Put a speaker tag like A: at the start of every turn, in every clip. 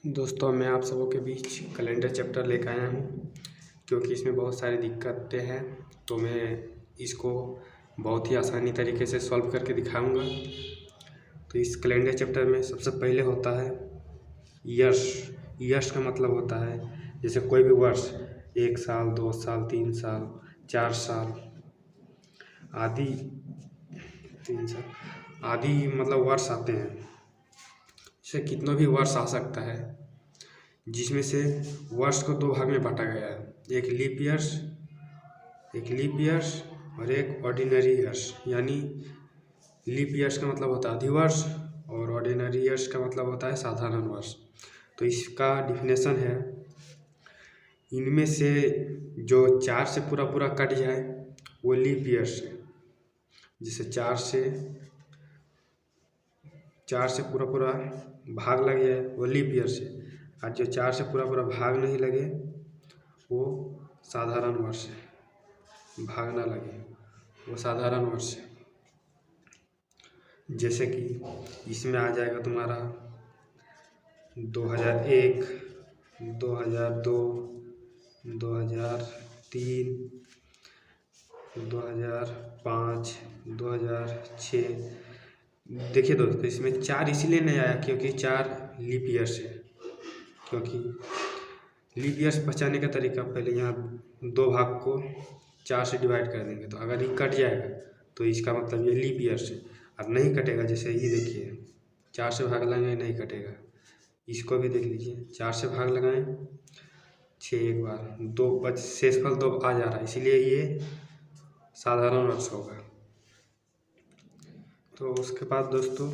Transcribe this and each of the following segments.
A: दोस्तों, मैं आप सबों के बीच कैलेंडर चैप्टर लेकर आया हूँ क्योंकि इसमें बहुत सारी दिक्कतें हैं। तो मैं इसको बहुत ही आसानी तरीके से सॉल्व करके दिखाऊंगा। तो इस कैलेंडर चैप्टर में सबसे पहले होता है ईयर्स। ईयर्स का मतलब होता है जैसे कोई भी वर्ष, 1 साल, 2 साल, 3 साल, 4 साल आदि 3 साल आदि मतलब वर्ष आते हैं। इसे कितनों भी वर्ष आ सकता है, जिसमें से वर्ष को 2 भाग में बांटा गया है, एक लीप ईयर्स और एक ऑर्डिनरी ईयर्स। यानी लीप ईयर्स का मतलब होता है अधिवर्ष और ऑर्डिनरी ईयर्स का मतलब होता है साधारण वर्ष। तो इसका डिफिनेशन है, इनमें से जो 4 से पूरा पूरा कट जाए वो लीप ईयर्स है। जिसे 4 से पूरा पूरा भाग लग जाए वो लीप ईयर्स है, और जो 4 से पूरा पूरा भाग नहीं लगे वो साधारण वर्ष है। भाग ना लगे वो साधारण वर्ष है। जैसे कि इसमें आ जाएगा तुम्हारा 2001, 2002, 2003, 2005, 2006। देखिए दोस्तों, इसमें 4 इसलिए नहीं आया क्योंकि 4 लीप ईयर्स है। क्योंकि लीप ईयर्स बचाने का तरीका, पहले यहाँ 2 भाग को 4 से डिवाइड कर देंगे, तो अगर ये कट जाएगा तो इसका मतलब ये लीप ईयर्स है। और नहीं कटेगा, जैसे ये देखिए 4 से भाग लगाएंगे नहीं कटेगा। इसको भी देख लीजिए, 4 से भाग लगाएं 6 एक बार, 2 बच शेषफल 2 आ जा रहा है, इसीलिए ये साधारण वर्ष होगा। तो उसके बाद दोस्तों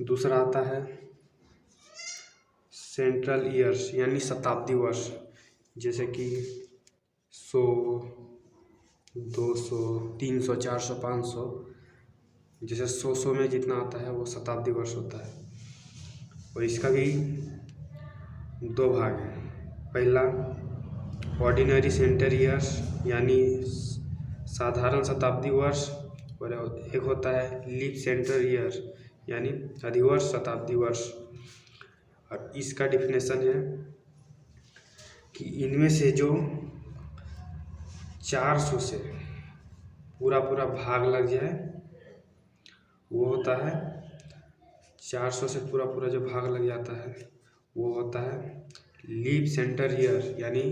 A: दूसरा आता है सेंट्रल ईयर्स यानी शताब्दी वर्ष। जैसे कि 100, 200, 300, 400, 500, जैसे 100 में जितना आता है वो शताब्दी वर्ष होता है। और इसका भी 2 भाग है। पहला ऑर्डिनरी सेंटर ईयर्स यानी साधारण शताब्दी वर्ष, और एक होता है लीप सेंटर ईयर यानी अधिवर्ष शताब्दी वर्ष। और इसका डिफिनेशन है कि इनमें से जो 400 से पूरा पूरा भाग लग जाए वो होता है 400 से पूरा पूरा जो भाग लग जाता है वो होता है लीप सेंटर ईयर यानी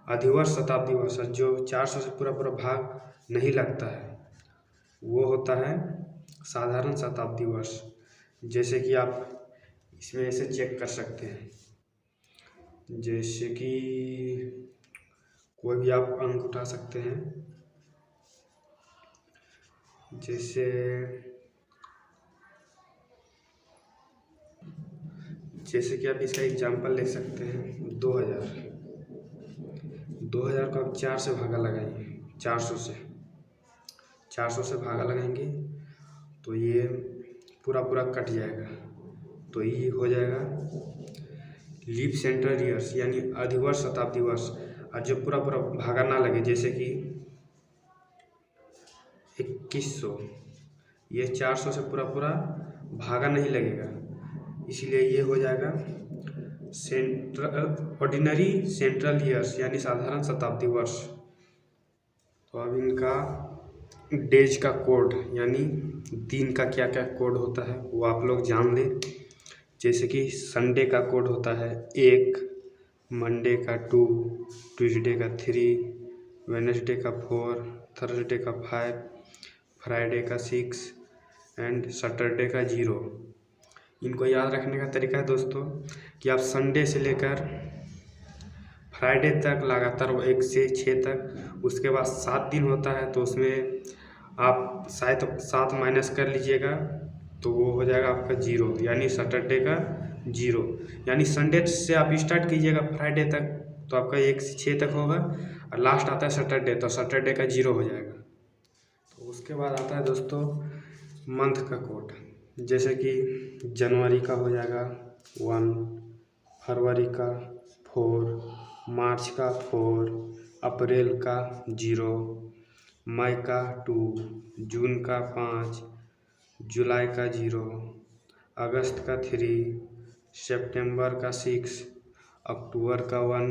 A: अधिवर्ष शताब्दी वर्ष। जो 400 से पूरा पूरा भाग नहीं लगता है वो होता है साधारण शताब्दी वर्ष। जैसे कि आप इसमें ऐसे चेक कर सकते हैं, जैसे कि कोई भी आप अंक उठा सकते हैं। जैसे कि आप इसका एग्जाम्पल ले सकते हैं 2000 को आप 4 से भागा लगाएंगे, 400 से भागा लगाएंगे तो ये पूरा पूरा कट जाएगा, तो ये हो जाएगा लीप सेंटर ईयर्स यानी अधिवर्ष शताब्दी वर्ष। और जो पूरा पूरा भागा ना लगे, जैसे कि 2100, ये 400 से पूरा पूरा भागा नहीं लगेगा, इसलिए ये हो जाएगा ऑर्डिनरी सेंट्रल ईयर्स यानी साधारण शताब्दी वर्ष। तो अब इनका डेज का कोड यानी दिन का क्या क्या कोड होता है वो आप लोग जान लें। जैसे कि संडे का कोड होता है 1, मंडे का 2, ट्यूसडे का 3, वेडनेसडे का 4, थर्सडे का 5, फ्राइडे का 6 एंड सैटरडे का 0। इनको याद रखने का तरीका है दोस्तों कि आप संडे से लेकर फ्राइडे तक लगातार 1 से 6 तक, उसके बाद 7 दिन होता है तो उसमें आप शायद 7 माइनस कर लीजिएगा तो वो हो जाएगा आपका 0 यानी सैटरडे का 0। यानी संडे से आप स्टार्ट कीजिएगा फ्राइडे तक तो आपका 1 से 6 तक होगा, और लास्ट आता है सैटरडे तो सैटरडे का 0 हो जाएगा। तो उसके बाद आता है दोस्तों मंथ का कोड। जैसे कि जनवरी का हो जाएगा 1, फरवरी का 4, मार्च का 4, अप्रैल का 0, मई का 2, जून का 5, जुलाई का 0, अगस्त का 3, सितंबर का 6, अक्टूबर का 1,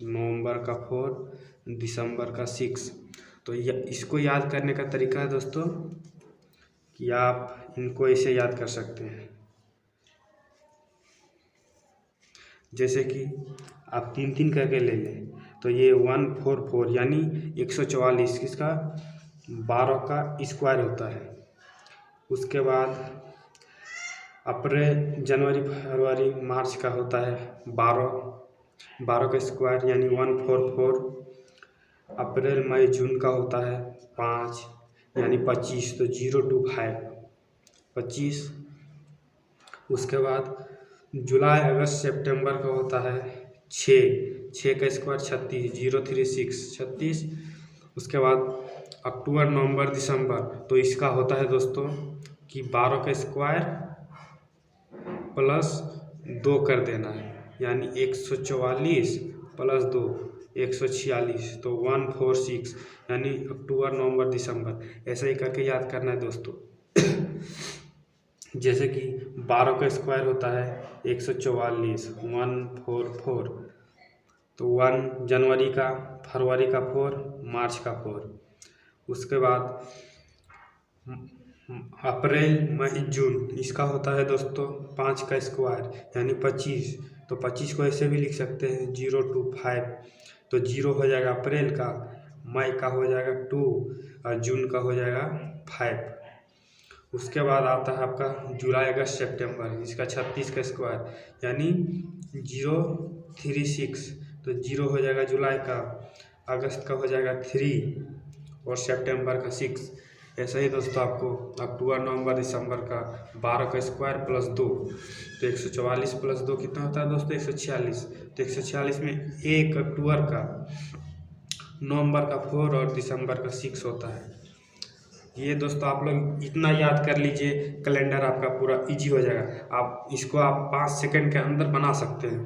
A: नवंबर का 4, दिसंबर का 6। तो इसको याद करने का तरीका है दोस्तों कि आप इनको ऐसे याद कर सकते हैं, जैसे कि आप 3 3 करके ले लें तो ये 144 यानी 144 किसका 12 का स्क्वायर होता है। उसके बाद अप्रैल, जनवरी, फरवरी, मार्च का होता है 12 का स्क्वायर यानी 144। अप्रैल, मई, जून का होता है 5 यानी 25, तो 0 to 5 25। उसके बाद जुलाई, अगस्त, सितंबर का होता है 6 का स्क्वायर 36, 036 36। उसके बाद अक्टूबर, नवंबर, दिसंबर, तो इसका होता है दोस्तों कि 12 का स्क्वायर प्लस 2 कर देना है यानी 144 प्लस 2 146, तो 146 यानी अक्टूबर, नवंबर, दिसंबर। ऐसा ही करके याद करना है दोस्तों। जैसे कि 12 का स्क्वायर होता है 144, 144, तो 1 जनवरी का, फरवरी का 4, मार्च का 4। उसके बाद अप्रैल, मई, जून, इसका होता है दोस्तों 5 का स्क्वायर यानी 25, तो 25 को ऐसे भी लिख सकते हैं 0 to 5, तो 0 हो जाएगा अप्रैल का, मई का हो जाएगा 2 और जून का हो जाएगा 5। उसके बाद आता है आपका जुलाई, अगस्त, सितंबर, इसका 36 का स्क्वायर यानी 036, तो 0 हो जाएगा जुलाई का, अगस्त का हो जाएगा 3 और सितंबर का 6। ऐसा ही दोस्तों आपको अक्टूबर, नवंबर, दिसंबर का 12 का स्क्वायर प्लस 2, तो 144 प्लस 2 कितना होता है दोस्तों 146, तो 146 में 1 अक्टूबर का, नवंबर का 4 और दिसंबर का 6 होता है। ये दोस्तों आप लोग इतना याद कर लीजिए, कैलेंडर आपका पूरा इजी हो जाएगा। आप इसको 5 सेकंड के अंदर बना सकते हैं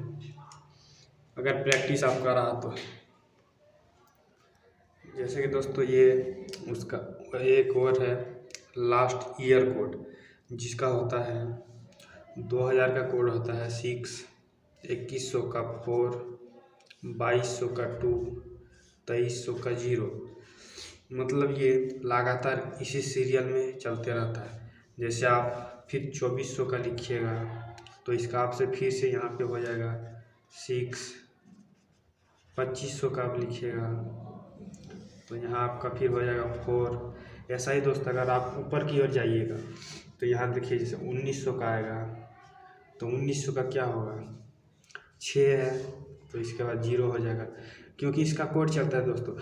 A: अगर प्रैक्टिस आप कर रहा तो। जैसे कि दोस्तों ये उसका एक और है लास्ट ईयर कोड, जिसका होता है 2000 का कोड होता है 6, 2100 का 4, 2200 का 2, 2300 का 0। मतलब ये लगातार इसी सीरियल में चलते रहता है। जैसे आप फिर 2400 का लिखिएगा तो इसका आपसे फिर से यहाँ पे हो जाएगा 6, 2500 का आप लिखिएगा तो यहाँ आपका फिर हो जाएगा 4। ऐसा ही दोस्त अगर आप ऊपर की ओर जाइएगा तो यहाँ देखिए जैसे 1900 का आएगा, तो 1900 का क्या होगा 6 है, तो इसके बाद 0 हो जाएगा, क्योंकि इसका कोड चलता है दोस्तों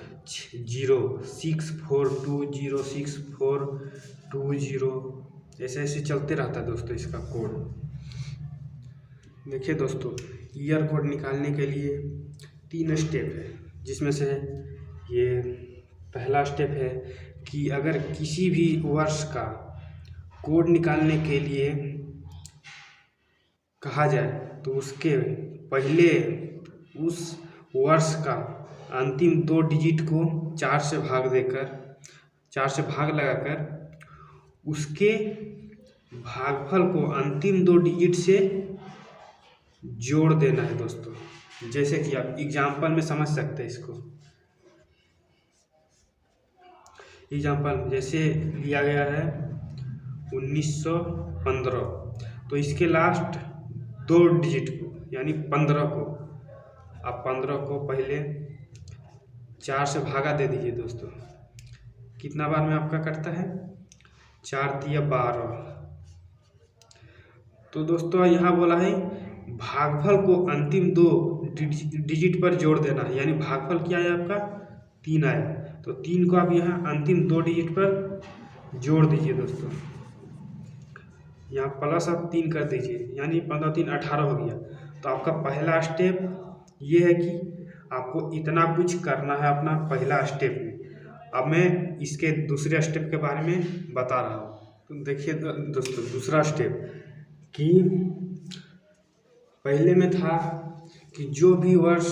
A: 0642064220, ऐसे ऐसे चलते रहता है दोस्तों इसका कोड। देखिए दोस्तों ईयर कोड निकालने के लिए 3 स्टेप है, जिसमें से ये पहला स्टेप है कि अगर किसी भी वर्ष का कोड निकालने के लिए कहा जाए तो उसके पहले उस वर्ष का अंतिम 2 डिजिट को 4 से भाग देकर, 4 से भाग लगाकर उसके भागफल को अंतिम 2 डिजिट से जोड़ देना है दोस्तों। जैसे कि आप एग्जाम्पल में समझ सकते हैं इसको। एग्जाम्पल जैसे लिया गया है 1915, तो इसके लास्ट 2 डिजिट को यानी 15 को, आप 15 को पहले 4 से भागा दे दीजिए दोस्तों। कितना बार में आपका कटता है 4 दिया 12। तो दोस्तों यहाँ बोला है भागफल को अंतिम 2 डिजिट पर जोड़ देना है, यानी भागफल क्या है आपका 3 आया, तो 3 को आप यहाँ अंतिम 2 डिजिट पर जोड़ दीजिए दोस्तों। यहाँ प्लस आप 3 कर दीजिए यानी 15 3 18 हो गया। तो आपका पहला स्टेप ये है कि आपको इतना कुछ करना है अपना पहला स्टेप में। अब मैं इसके दूसरे स्टेप के बारे में बता रहा हूँ। तो देखिए दोस्तों दूसरा स्टेप कि पहले में था कि जो भी वर्ष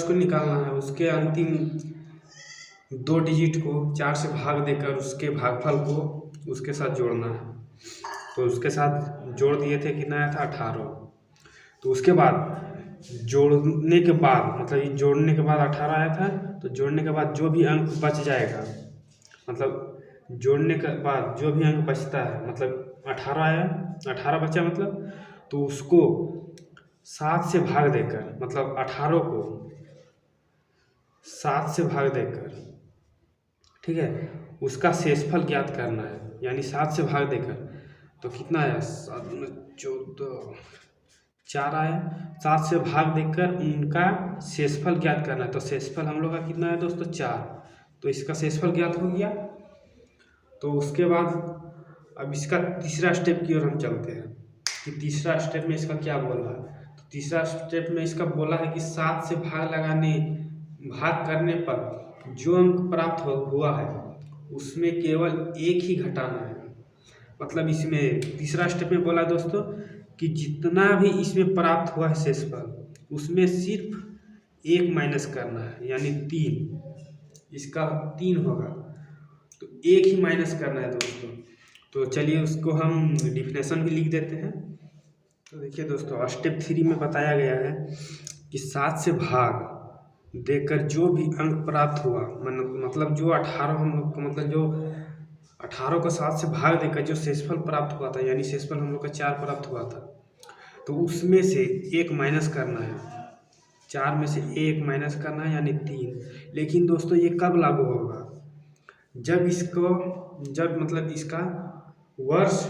A: को निकालना है उसके अंतिम 2 डिजिट को 4 से भाग देकर उसके भागफल को उसके साथ जोड़ना है। तो उसके साथ जोड़ दिए थे, कितना आया था 18। तो उसके बाद जोड़ने के बाद, मतलब ये जोड़ने के बाद 18 आया था, तो जोड़ने के बाद जो भी अंक बच जाएगा, मतलब जोड़ने के बाद जो भी अंक बचता है, मतलब 18 आया, 18 बचा मतलब, तो उसको 7 से भाग देकर, मतलब 18 को 7 से भाग देकर, ठीक है, उसका शेषफल ज्ञात करना है। यानी 7 से भाग देकर, तो कितना आया, 7 दूनी 14, 4 आया। 7 से भाग देकर उनका शेषफल ज्ञात करना है। तो शेषफल हम लोग का कितना है दोस्तों, 4। तो इसका शेषफल ज्ञात हो गया। तो उसके बाद अब इसका तीसरा स्टेप की ओर हम चलते हैं कि तीसरा स्टेप में इसका क्या बोला है। तो तीसरा स्टेप में इसका बोला है कि 7 से भाग करने पर जो अंक प्राप्त हुआ है उसमें केवल एक ही घटाना है। मतलब इसमें तीसरा स्टेप में बोला दोस्तों कि जितना भी इसमें प्राप्त हुआ है शेषफल, उसमें सिर्फ 1 माइनस करना है, यानी 3। इसका 3 होगा, तो 1 ही माइनस करना है दोस्तों। तो चलिए उसको हम डिफिनेशन भी लिख देते हैं। तो देखिए दोस्तों, स्टेप 3 में बताया गया है कि 7 से भाग देकर जो भी अंक प्राप्त हुआ, मतलब जो 18 हम लोग को, मतलब जो 18 को 7 से भाग देकर जो शेषफल प्राप्त हुआ था, यानी शेषफल हम लोग का 4 प्राप्त हुआ था, तो उसमें से 1 माइनस करना है। 4 में से 1 माइनस करना है, यानी 3। लेकिन दोस्तों ये कब लागू होगा, जब मतलब इसका वर्ष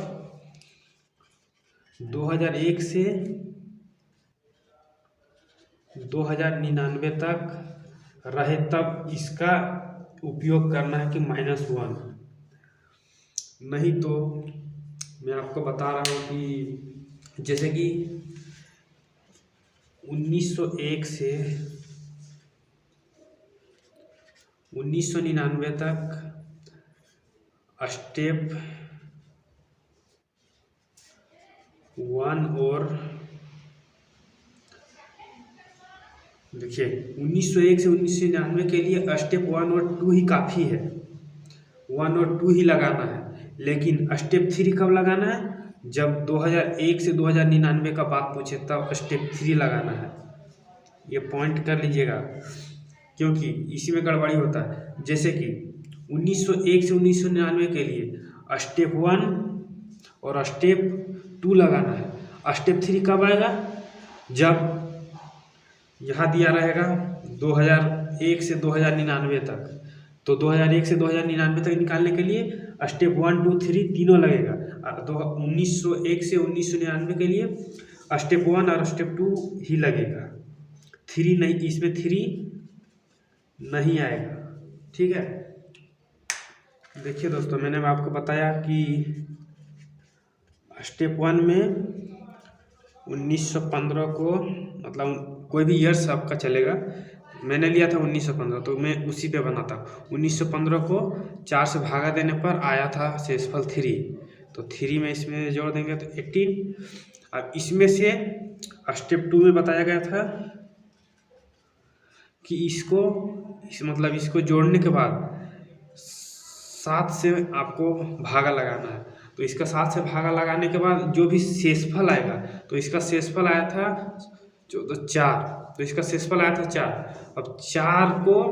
A: 2001 से 2099 तक रहे, तब इसका उपयोग करना है कि -1। नहीं तो मैं आपको बता रहा हूँ कि जैसे कि 1901 से 1999 तक स्टेप 1 और देखिए 1901 से 1999 के लिए स्टेप 1 और 2 ही काफ़ी है, 1 और 2 ही लगाना है। लेकिन स्टेप 3 कब लगाना है, जब 2001 से 2099 का बात पूछे तब स्टेप 3 लगाना है। ये पॉइंट कर लीजिएगा, क्योंकि इसी में गड़बड़ी होता है। जैसे कि 1901 से 1999 के लिए स्टेप 1 और स्टेप 2 लगाना है। स्टेप 3 कब आएगा, जब यहाँ दिया रहेगा 2001 से 2099 तक, तो 2001 से 2099 तक निकालने के लिए स्टेप 1, 2, 3 तीनों लगेगा। तो 1901 से 1999 के लिए स्टेप 1 और स्टेप 2 ही लगेगा, 3 नहीं, इसमें 3 नहीं आएगा। ठीक है, देखिए दोस्तों, मैंने आपको बताया कि स्टेप 1 में 1915 को, मतलब कोई भी ईयर्स आपका चलेगा, मैंने लिया था 1915, तो मैं उसी पे बनाता। 1915 को 4 से भागा देने पर आया था शेषफल 3, तो 3 में इसमें जोड़ देंगे तो 18। अब इसमें से स्टेप 2 में बताया गया था कि इसको जोड़ने के बाद 7 से आपको भागा लगाना है। तो इसका 7 से भागा लगाने के बाद जो भी शेषफल आएगा, तो इसका शेषफल आया था 4, तो इसका शेषफल आया था 4। अब 4 को,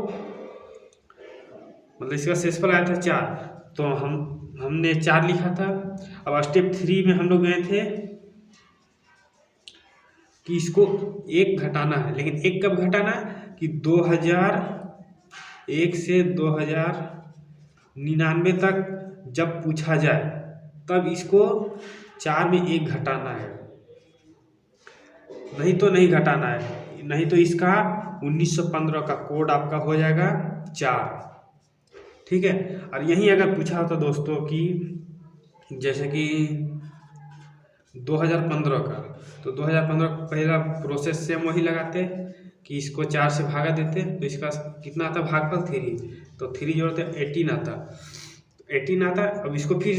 A: मतलब इसका शेषफल आया था 4, तो हमने 4 लिखा था। अब स्टेप 3 में हम लोग गए थे कि इसको 1 घटाना है, लेकिन 1 कब घटाना है कि 2001 से 2099 तक जब पूछा जाए तब इसको 4 में 1 घटाना है, नहीं तो नहीं घटाना है। नहीं तो इसका 1915 का कोड आपका हो जाएगा 4। ठीक है, और यहीं अगर पूछा होता दोस्तों कि जैसे कि 2015 का, तो 2015 पहला प्रोसेस सेम वही लगाते कि इसको 4 से भागा देते, तो इसका कितना आता, भागफल 3, तो 3 जोड़ते 18 आता, 18 आता। अब इसको फिर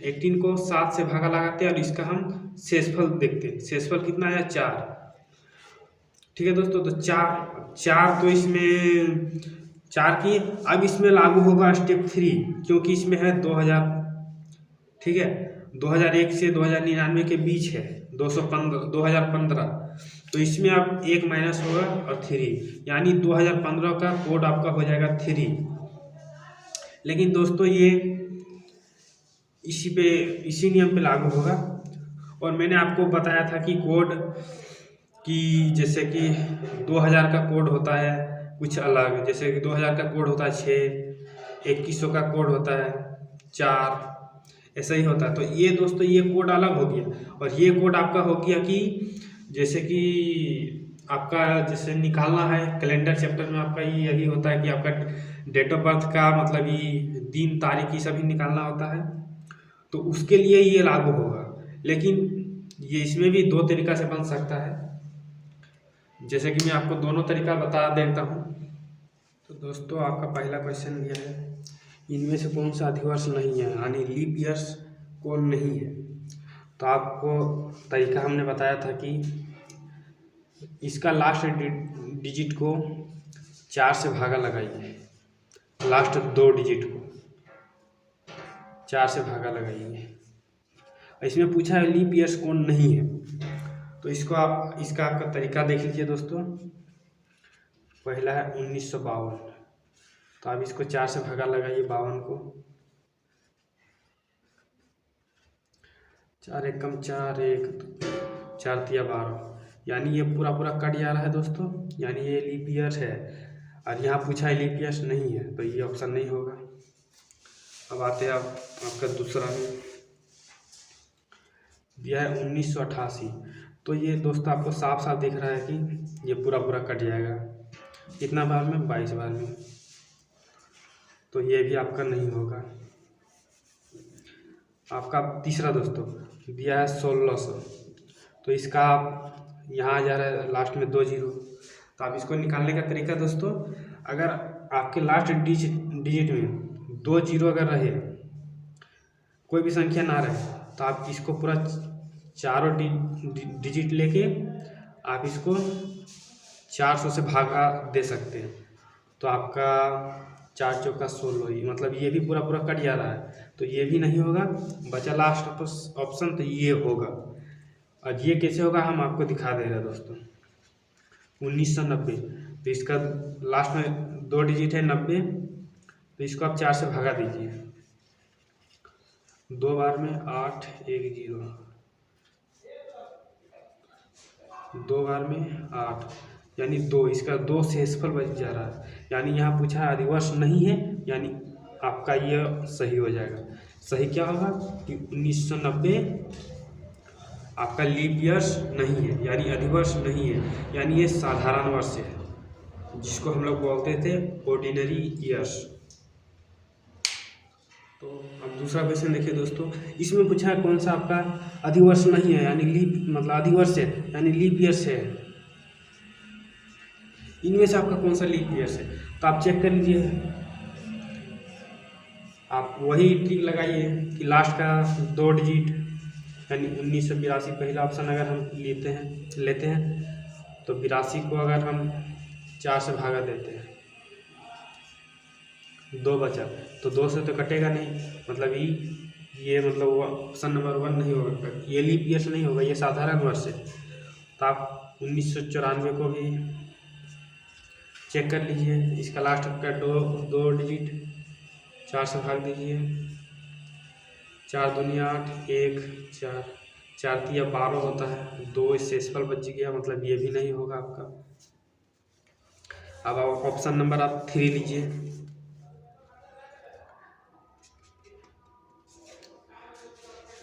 A: 18 को 7 से भागा लगाते और इसका हम शेषफल देखते हैं, शेषफल कितना आया, 4। ठीक है दोस्तों, तो 4 तो इसमें 4 की, अब इसमें लागू होगा स्टेप 3, क्योंकि इसमें है 2000। ठीक है, 2001 से 2099 के बीच है 2015, तो इसमें आप 1 माइनस होगा और 3, यानी 2015 का कोड आपका हो जाएगा 3। लेकिन दोस्तों ये इसी नियम पे लागू होगा। और मैंने आपको बताया था कि कोड कि जैसे कि 2000 का कोड होता है कुछ अलग, जैसे कि 2000 का कोड होता है 6, 2100 का कोड होता है 4, ऐसा ही होता है। तो ये दोस्तों ये कोड अलग हो गया, और ये कोड आपका हो गया कि जैसे कि आपका जैसे निकालना है कैलेंडर चैप्टर में आपका यही होता है कि आपका डेट ऑफ बर्थ का मतलब ये दिन तारीख ये सभी निकालना होता है, तो उसके लिए ये लागू होगा। लेकिन ये इसमें भी 2 तरीका से बन सकता है, जैसे कि मैं आपको दोनों तरीका बता देता हूँ। तो दोस्तों आपका पहला क्वेश्चन ये है, इनमें से कौन सा अधिवर्ष नहीं है, यानी लीप ईयर्स कौन नहीं है। तो आपको तरीका हमने बताया था कि इसका लास्ट डिजिट को 4 से भागा लगाइए, लास्ट 2 डिजिट को 4 से भागा लगाइए। इसमें पूछा है लीप ईयर्स कौन नहीं है, तो इसका आपका तरीका देख लीजिए दोस्तों। पहला है 1952, तो आप इसको 4 से भागा लगाइए 52 को, 4 एकम 4, 1 4 तिया 12, यानी ये पूरा कट जा रहा है दोस्तों, यानी ये लीप ईयर है। और यहाँ पूछा है लीप ईयर्स नहीं है, तो ये ऑप्शन नहीं होगा। अब आते हैं आपका दूसरा में दिया है 1988, तो ये दोस्तों आपको साफ दिख रहा है कि ये पूरा कट जाएगा। कितना बार में? 22 बार में, तो ये भी आपका नहीं होगा। आपका तीसरा दोस्तों दिया है 1600, तो इसका आप यहाँ जा रहा है लास्ट में 2 जीरो, तो आप इसको निकालने का तरीका दोस्तों, अगर आपके लास्ट डिजिट में 2 जीरो अगर रहे, कोई भी संख्या ना रहे, तो आप इसको पूरा चारों डिजिट लेके आप इसको 400 से भागा दे सकते हैं, तो आपका 4 चौका 16, मतलब ये भी पूरा कट जा रहा है, तो ये भी नहीं होगा। बचा लास्ट ऑप्शन, तो ये होगा। और ये कैसे होगा हम आपको दिखा दे रहे हैं दोस्तों। 1990, तो इसका लास्ट में 2 डिजिट है 90, तो इसको आप 4 से भगा दीजिए 2 बार में 8 1 0, 2 बार में 8, यानी 2, इसका 2 शेषफल बच जा रहा है, यानी यहाँ पूछा है अधिवर्ष नहीं है, यानी आपका ये सही हो जाएगा। सही क्या होगा कि 1990 आपका लीप ईयर्स नहीं है, यानी अधिवर्ष नहीं है, यानी ये साधारण वर्ष है, जिसको हम लोग बोलते थे ऑर्डिनरी ईयर्स। तो अब दूसरा क्वेश्चन देखिए दोस्तों, इसमें पूछा है कौन सा आपका अधिवर्ष नहीं है, यानी लीप मतलब अधिवर्ष है, यानी लीप ईयर्स है। इनमें से आपका कौन सा लीप ईयर्स है, तो आप चेक कर लीजिए। आप वही ट्रिक लगाइए कि लास्ट का 2 डिजिट, यानी 1982 पहला ऑप्शन अगर हम लेते हैं तो 82 को अगर हम 4 से भागा देते हैं, 2 बचा, तो 2 से तो कटेगा नहीं, मतलब ये मतलब ऑप्शन नंबर 1 नहीं होगा, ये लीप ईयर्स नहीं होगा, ये साधारण वर्ष है। तो आप 1994 को भी चेक कर लीजिए, इसका लास्ट का 2 डिजिट 4 से भाग दीजिए, 4 दूनी 8 1 4, 4 तिया 12 होता है, 2 शेषफल बच गया, मतलब ये भी नहीं होगा आपका। अब ऑप्शन नंबर आप 3 लीजिए,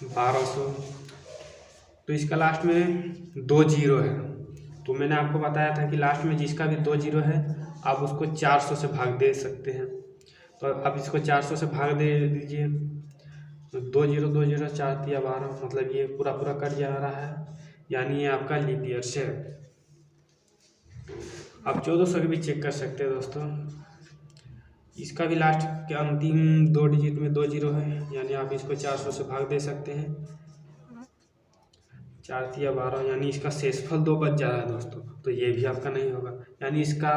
A: 1200, तो इसका लास्ट में 2 जीरो है, तो मैंने आपको बताया था कि लास्ट में जिसका भी 2 जीरो है आप उसको 400 से भाग दे सकते हैं, तो अब इसको 400 से भाग दे दीजिए, 2 जीरो 2 जीरो 4 तिया 12, मतलब ये पूरा कट जा रहा है, यानी ये आपका लीप ईयर्स है। आप 1400 के भी चेक कर सकते हैं दोस्तों, इसका भी लास्ट के अंतिम 2 डिजिट में 2 जीरो है, यानी आप इसको 400 से भाग दे सकते हैं, 4 तिया 12, यानी इसका शेषफल 2 बच जा रहा है दोस्तों, तो ये भी आपका नहीं होगा, यानी इसका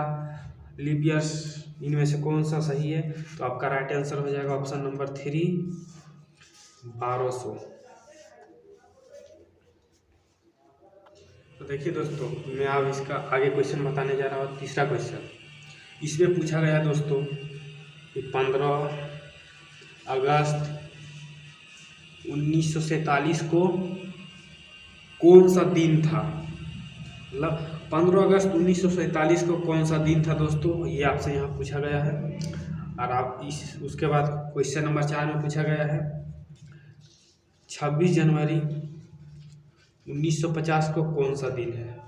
A: लीप ईयर्स इनमें से कौन सा सही है, तो आपका राइट आंसर हो जाएगा ऑप्शन नंबर 3 1200। तो देखिए दोस्तों, मैं अब इसका आगे क्वेश्चन बताने जा रहा हूँ। तीसरा क्वेश्चन इसमें पूछा गया दोस्तों कि 15 अगस्त 1947 को कौन सा दिन था। मतलब 15 अगस्त 1947 को कौन सा दिन था दोस्तों, ये आपसे यहाँ पूछा गया है। और आप उसके बाद क्वेश्चन नंबर 4 में पूछा गया है 26 जनवरी 1950 को कौन सा दिन है।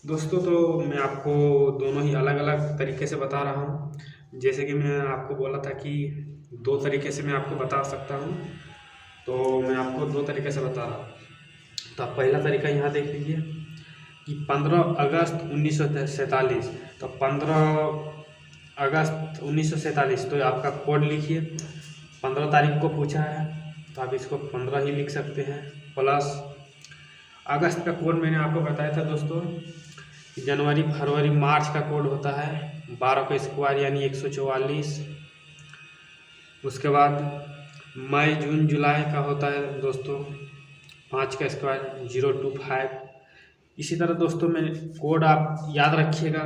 A: दोस्तों तो मैं आपको दोनों ही अलग अलग तरीके से बता रहा हूँ। जैसे कि मैं आपको बोला था कि 2 तरीके से मैं आपको बता सकता हूँ, तो मैं आपको 2 तरीके से बता रहा हूँ। तो आप पहला तरीका यहाँ देख लीजिए कि 15 अगस्त 1947, तो 15 अगस्त 1947 तो आपका कोड लिखिए। 15 तारीख को पूछा है तो आप इसको 15 ही लिख सकते हैं, प्लस अगस्त का कोड मैंने आपको बताया था दोस्तों। जनवरी फरवरी मार्च का कोड होता है 12 का स्क्वायर यानी 144। उसके बाद मई जून जुलाई का होता है दोस्तों 5 का स्क्वायर 025। इसी तरह दोस्तों मैं कोड आप याद रखिएगा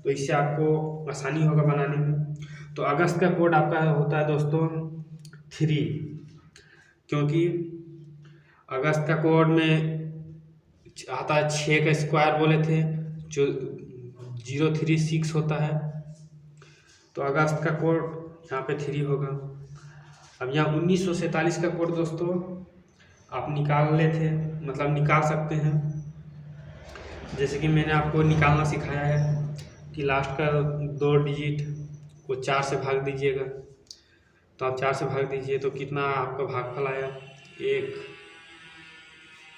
A: तो इससे आपको आसानी होगा बनाने में। तो अगस्त का कोड आपका होता है दोस्तों 3, क्योंकि अगस्त का कोड में आता है 6 का स्क्वायर बोले थे जो 036 होता है। तो अगस्त का कोड यहाँ पे 3 होगा। अब यहाँ 1947 का कोड दोस्तों आप निकाल लेते, मतलब निकाल सकते हैं। जैसे कि मैंने आपको निकालना सिखाया है कि लास्ट का 2 डिजिट को 4 से भाग दीजिएगा। तो आप 4 से भाग दीजिए तो कितना आपका भागफल आया 1।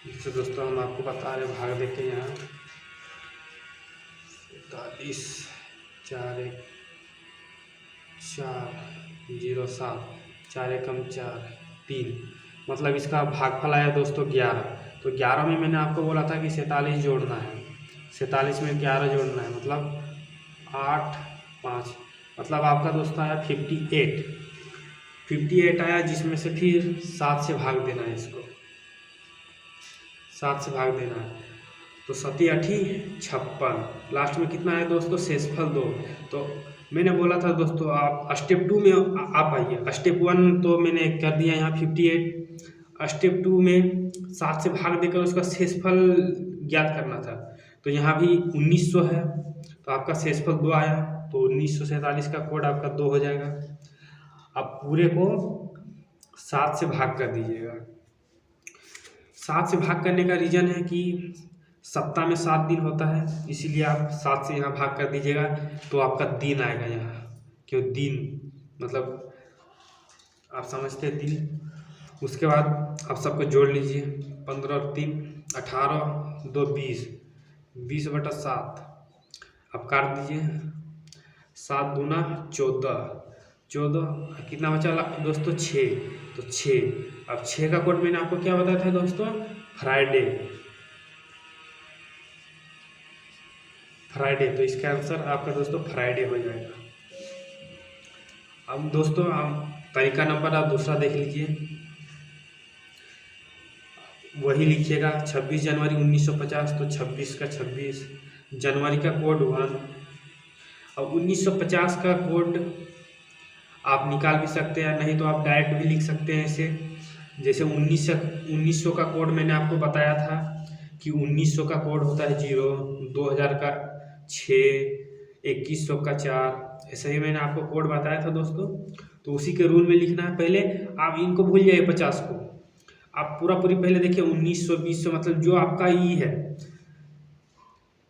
A: जिससे दोस्तों हम आपको बता रहे भाग देके यहाँ 47 4 1 4 0 7 4 1 4 3, मतलब इसका भागफल आया दोस्तों 11। तो 11 में मैंने आपको बोला था कि 47 जोड़ना है, 47 में 11 जोड़ना है, मतलब 8 5, मतलब आपका दोस्तों आया 58 आया, जिसमें से फिर 7 से भाग देना है। इसको 7 से भाग देना है तो 7 8 56, लास्ट में कितना है दोस्तों शेषफल 2। तो मैंने बोला था दोस्तों आप स्टेप 2 में आप आइए। स्टेप 1 तो मैंने कर दिया यहाँ 58, स्टेप 2 में 7 से भाग देकर उसका शेषफल ज्ञात करना था। तो यहाँ भी 1900 है तो आपका शेषफल 2 आया, तो 1947 का कोड आपका 2 हो जाएगा। अब पूरे को 7 से भाग कर दीजिएगा। 7 से भाग करने का रीज़न है कि सप्ताह में 7 दिन होता है, इसीलिए आप 7 से यहाँ भाग कर दीजिएगा तो आपका दिन आएगा यहाँ। क्यों दिन, मतलब आप समझते हैं दिन। उसके बाद आप सबको जोड़ लीजिए 15 और 3 18 2 20 20/7 आप काट दीजिए। 7 दूना 14 कितना बचा दोस्तों 6, तो 6। अब 6 का कोड मैंने आपको क्या बताया था दोस्तों फ्राइडे, तो इसका आंसर आपका दोस्तों फ्राइडे हो जाएगा। अब दोस्तों आप तरीका नंबर आप दूसरा देख लीजिए, वही लिखिएगा 26 जनवरी 1950, तो 26 का 26, जनवरी का कोड 1। अब 1950 का कोड आप निकाल भी सकते हैं, नहीं तो आप डायरेक्ट भी लिख सकते हैं इसे। जैसे 1900 का कोड मैंने आपको बताया था कि 1900 का कोड होता है 0, 2000 का 6, 2100 का 4। ऐसे ही मैंने आपको कोड बताया था दोस्तों। तो उसी के रूल में लिखना है। पहले आप इनको भूल जाइए 50 को, आप पूरी पहले देखिए 1900 2000, मतलब जो आपका ई है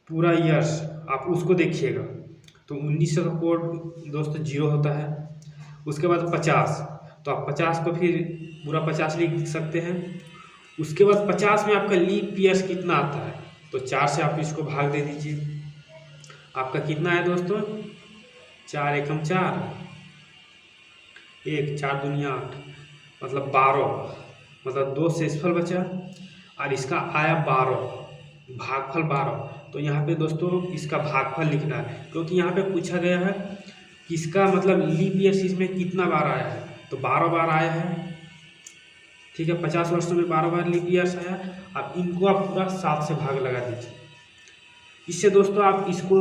A: पूरा ईयर्स आप उसको देखिएगा। तो 1900 का कोड दोस्तों 0 होता है। उसके बाद 50, तो आप 50 को फिर पूरा 50 लिख सकते हैं। उसके बाद 50 में आपका लीप ईयर्स कितना आता है, तो 4 से आप इसको भाग दे दीजिए। आपका कितना है दोस्तों 4 एकम 4, 1 4 दूनी 8, मतलब 12, मतलब 2 शेषफल बचा और इसका आया 12, भागफल 12। तो यहाँ पे दोस्तों इसका भागफल लिखना है, क्योंकि यहाँ पे पूछा गया है कि इसका मतलब लीप ईयर्स इसमें कितना बार आया है, तो 12 बार आया है। ठीक है, 50 वर्षों में 12 बार लीप ईयर्स आया। अब इनको आप पूरा 7 से भाग लगा दीजिए। इससे दोस्तों आप इसको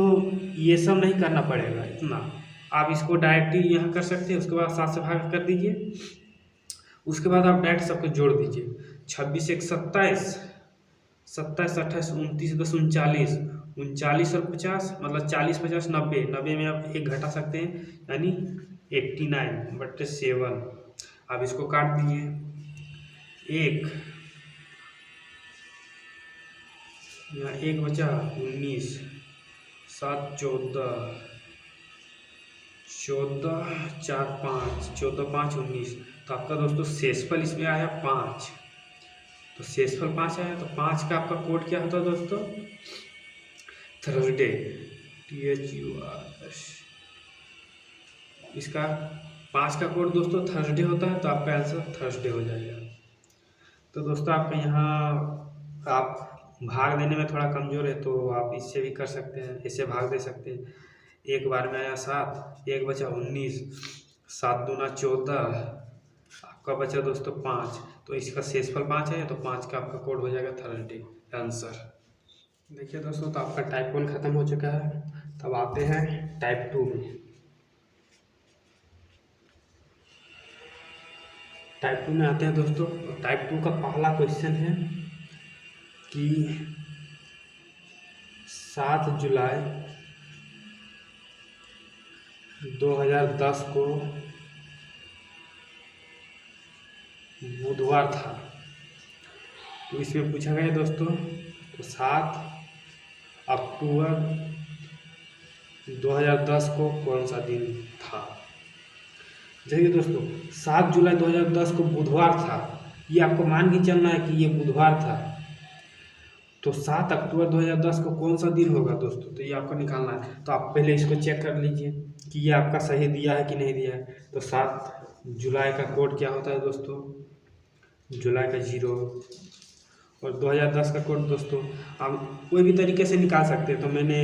A: ये सब नहीं करना पड़ेगा इतना, आप इसको डायरेक्टली यहाँ कर सकते हैं। उसके बाद 7 से भाग कर दीजिए। उसके बाद आप डायरेक्ट सबको जोड़ दीजिए। 26 एक 27, 27 28 29 10 39, 39 और 50 मतलब 40 50 90, 90 में आप एक घटा सकते हैं यानी 89/7। आप इसको काट दीजिए। एक यहाँ एक बचा 19, 7 14, 14 4 5, 14 5 19। तो आपका दोस्तों शेषफल इसमें आया 5। तो शेषफल 5 आया, तो 5 का आपका कोड क्या होता है दोस्तों? Thursday, THURS। इसका 5 का कोड दोस्तों थर्सडे होता है, तो आपका आंसर थर्सडे हो जाएगा। तो दोस्तों आपका यहाँ आप भाग देने में थोड़ा कमज़ोर है तो आप इससे भी कर सकते हैं, इससे भाग दे सकते हैं। एक बार में आया 7, एक बचा 19, 7 दूना 14, आपका बचा दोस्तों 5। तो इसका शेषफल 5 है, तो 5 का आपका कोड हो जाएगा थर्सडे आंसर। देखिए दोस्तों, तो आपका टाइप 1 खत्म हो चुका है। तब आते हैं टाइप 2 में। टाइप 2 में आते हैं दोस्तों। टाइप 2 का पहला क्वेश्चन है कि 7 जुलाई 2010 को बुधवार था। तो इसमें पूछा गया दोस्तों, तो 7 अक्टूबर 2010 को कौन सा दिन था? देखिए दोस्तों, 7 जुलाई 2010 को बुधवार था, ये आपको मान के चलना है कि ये बुधवार था। तो 7 अक्टूबर 2010 को कौन सा दिन होगा दोस्तों? तो ये आपको निकालना है। तो आप पहले इसको चेक कर लीजिए कि ये आपका सही दिया है कि नहीं दिया है। तो 7 जुलाई का कोड क्या होता है दोस्तों? जुलाई का 0। और 2010 का कोड दोस्तों आप कोई भी तरीके से निकाल सकते हैं। तो मैंने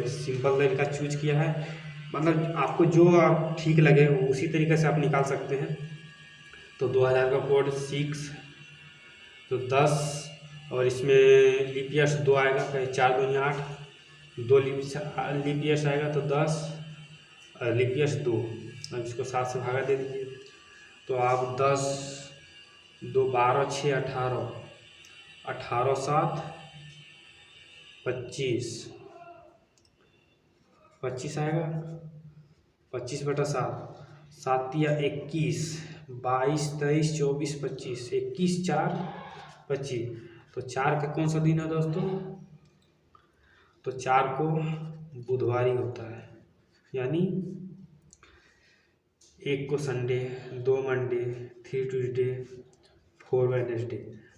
A: सिंपल तरीका चूज किया है, मतलब आपको जो आप ठीक लगे उसी तरीके से आप निकाल सकते हैं। तो 2000 का कोड 6, तो 10, और इसमें लीप ईयर्स 2 आएगा, 4 दूनी 8, 2 लीप ईयर्स आएगा तो 10, लीप ईयर्स 2। अब इसको 7 से भागा दे दीजिए। तो आप 10 2 12 6 18, 18 7 25, 25 आएगा, 25/7, 7 या 21, 22 23 24 25, 21 4 25। तो 4 का कौन सा दिन है दोस्तों? तो 4 को बुधवार ही होता है, यानी 1 को संडे, 2 मंडे, 3 ट्यूसडे, 4 वेडनेसडे।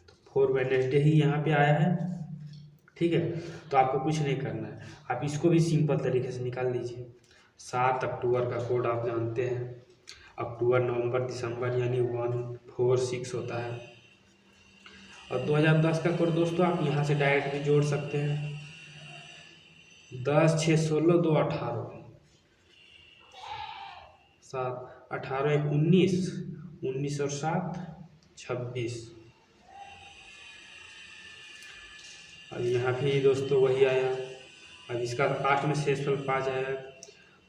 A: तो 4 वेडनेसडे ही यहाँ पे आया है, ठीक है। तो आपको कुछ नहीं करना है, आप इसको भी सिंपल तरीके से निकाल लीजिए। 7 अक्टूबर का कोड आप जानते हैं, अक्टूबर नवंबर दिसंबर यानी 146 होता है। और 2010 का कोड दोस्तों आप यहाँ से डायरेक्ट भी जोड़ सकते हैं। 10 6 16 2 18, 7 18 1 19, 19 और 7 26। अब यहाँ भी दोस्तों वही आया। अब इसका लास्ट में शेषफल 5 आया,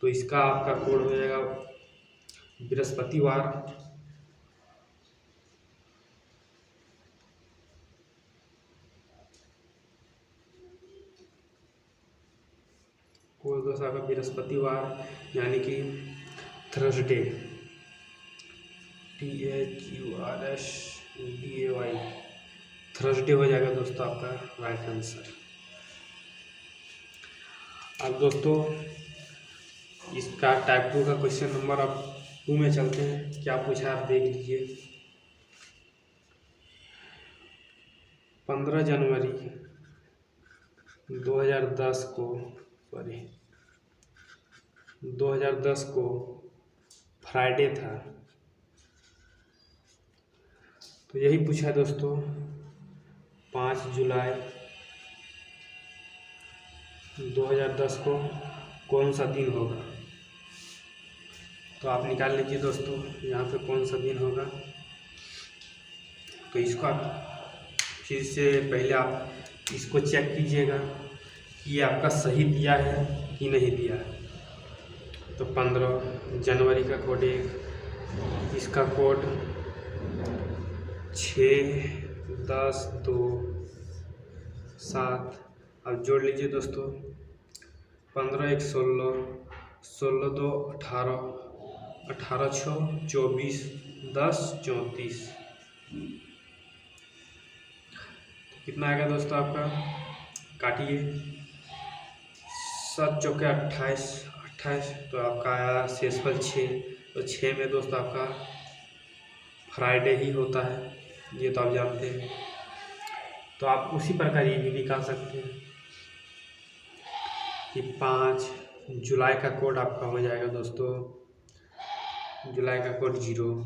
A: तो इसका आपका कोड हो जाएगा बृहस्पतिवार। कोड दोस्तों आपका बृहस्पतिवार यानी कि थर्सडे, THURSDAY, थर्सडे हो जाएगा दोस्तों आपका राइट आंसर। अब दोस्तों इसका टाइप 2 का क्वेश्चन नंबर अब 2 में चलते हैं। क्या पूछा आप देख लीजिए। 15 जनवरी 2010 को फ्राइडे था। तो यही पूछा है दोस्तों। 5 जुलाई 2010 को कौन सा दिन होगा? तो आप निकाल लीजिए दोस्तों यहाँ पे कौन सा दिन होगा। तो इसको आप फिर से पहले आप इसको चेक कीजिएगा कि ये आपका सही दिया है कि नहीं दिया है। तो 15 जनवरी का कोड 1, इसका कोड 6-10-2-7। अब जोड़ लीजिए दोस्तों, 15-1 16, 16-2 18, 18-6 24, 10 34। कितना आएगा दोस्तों आपका? काटिए। 7 चौके 28, 28 तो आपका आया शेषफल 6। तो 6 में दोस्तों आपका फ्राइडे ही होता है, ये तो आप जानते हैं। तो आप उसी प्रकार ये भी निकाल सकते हैं कि 5 जुलाई का कोड आपका हो जाएगा दोस्तों, जुलाई का कोड 0।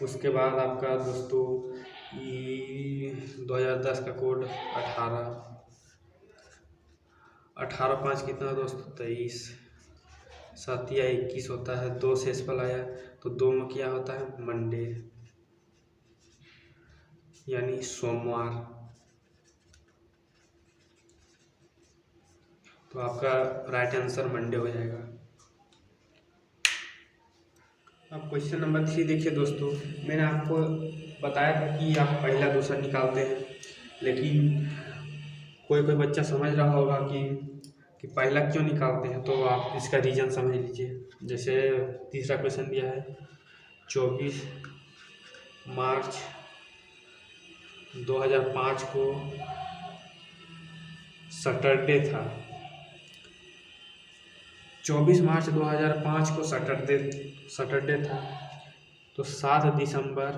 A: उसके बाद आपका दोस्तों 2010 का कोड 18, 18-5 कितना दोस्तों? 23। 7 या 21 होता है, 2 शेषफल आया तो 2 में क्या होता है? मंडे यानी सोमवार। तो आपका राइट आंसर मंडे हो जाएगा। अब क्वेश्चन नंबर 3 देखिए दोस्तों, मैंने आपको बताया था कि आप पहला दूसरा निकालते हैं, लेकिन कोई बच्चा समझ रहा होगा कि पहला क्यों निकालते हैं, तो आप इसका रीज़न समझ लीजिए। जैसे तीसरा क्वेश्चन दिया है, 24 मार्च 2005 को सैटरडे था। 24 मार्च 2005 को सैटरडे था, तो 7 दिसंबर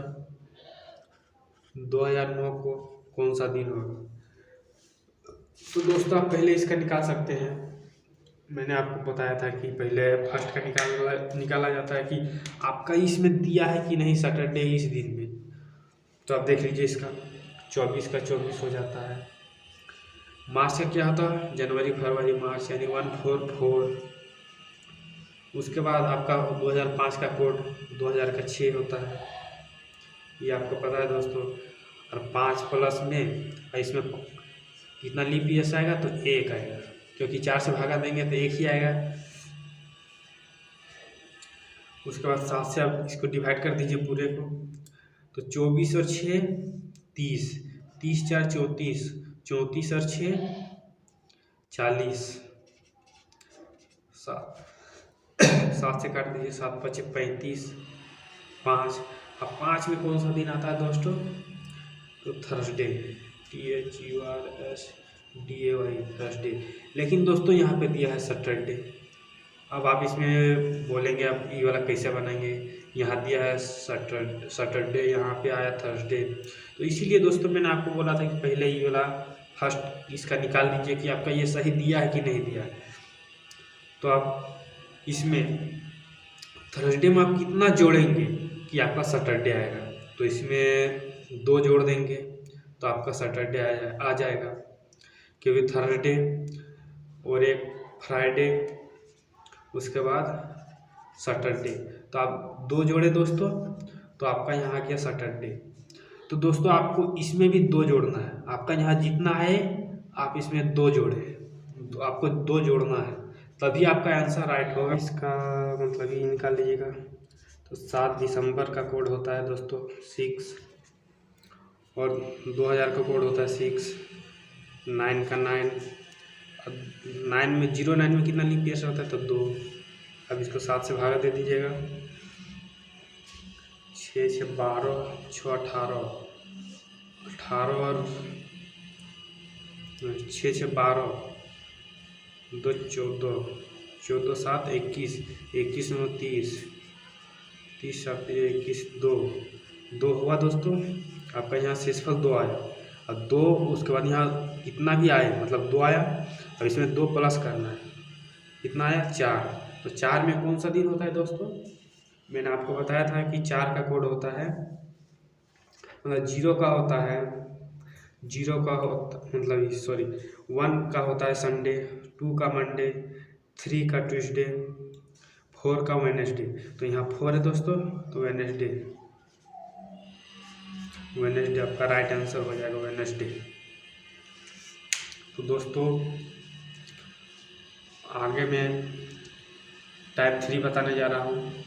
A: 2009 को कौन सा दिन होगा? तो दोस्तों आप पहले इसका निकाल सकते हैं। मैंने आपको बताया था कि पहले फर्स्ट का निकाला जाता है कि आपका इसमें दिया है कि नहीं सैटरडे इस दिन में। तो आप देख लीजिए, इसका 24 का 24 हो जाता है। मार्च का क्या होता है? जनवरी फरवरी मार्च यानी 144। उसके बाद आपका 2005 का कोड 2000 का 6 होता है, ये आपको पता है दोस्तों। और 5 प्लस में इसमें कितना लीप ईयर्स आएगा? तो 1 आएगा, क्योंकि 4 से भागा देंगे तो 1 ही आएगा। उसके बाद 7 से आप इसको डिवाइड कर दीजिए पूरे को, तो 24 और 6 30, 30 4 34, 34 और 6 40, 7 से काट दीजिए, 7 5 35, 5। अब 5 में कौन सा दिन आता है दोस्तों? तो थर्सडे, THURSDAY, थर्सडे। लेकिन दोस्तों यहाँ पे दिया है सैटरडे। अब आप इसमें बोलेंगे अब ये वाला कैसे बनाएंगे? यहाँ दिया है सैटरडे, यहाँ पे आया थर्सडे। तो इसीलिए दोस्तों मैंने आपको बोला था कि पहले ये वाला फर्स्ट इसका निकाल लीजिए कि आपका ये सही दिया है कि नहीं दिया है। तो आप इसमें थर्सडे में आप कितना जोड़ेंगे कि आपका सैटरडे आएगा? तो इसमें 2 जोड़ देंगे तो आपका सैटरडे आ जाएगा, क्योंकि थर्सडे और एक फ्राइडे, उसके बाद सैटरडे। तो आप 2 जोड़े दोस्तों, तो आपका यहाँ आ गया सैटरडे। तो दोस्तों आपको इसमें भी 2 जोड़ना है। आपका यहाँ जितना है आप इसमें 2 जोड़े, तो आपको 2 जोड़ना है, तभी आपका आंसर राइट होगा। इसका मतलब ये निकाल लीजिएगा। तो 7 दिसंबर का कोड होता है दोस्तों 6, और 2000 का कोड होता है 6, 9 का 9, 9 में 09 में कितना लीप ईयर्स होता है? तो 2। अब इसको 7 से भागा दे दीजिएगा, 6 6 12, 6 18, 18 और 6 6 12, 2 14, 14 7 21, 21 9 30, 30 7 21, 2 हुआ दोस्तों। आपका यहाँ शेषफल 2 आया, और 2 उसके बाद यहाँ कितना भी आए मतलब 2 आया, और इसमें 2 प्लस करना है। कितना आया? 4। तो 4 में कौन सा दिन होता है दोस्तों? मैंने आपको बताया था कि 4 का कोड होता है, मतलब 0 का होता है, 0 का मतलब 1 का होता है संडे, 2 का मंडे, 3 का ट्यूसडे, 4 का वेडनेसडे। तो यहाँ 4 है दोस्तों, तो वेडनेसडे। वेडनेसडे आपका राइट आंसर हो जाएगा, वेडनेसडे। तो दोस्तों आगे मैं टाइप 3 बताने जा रहा हूँ।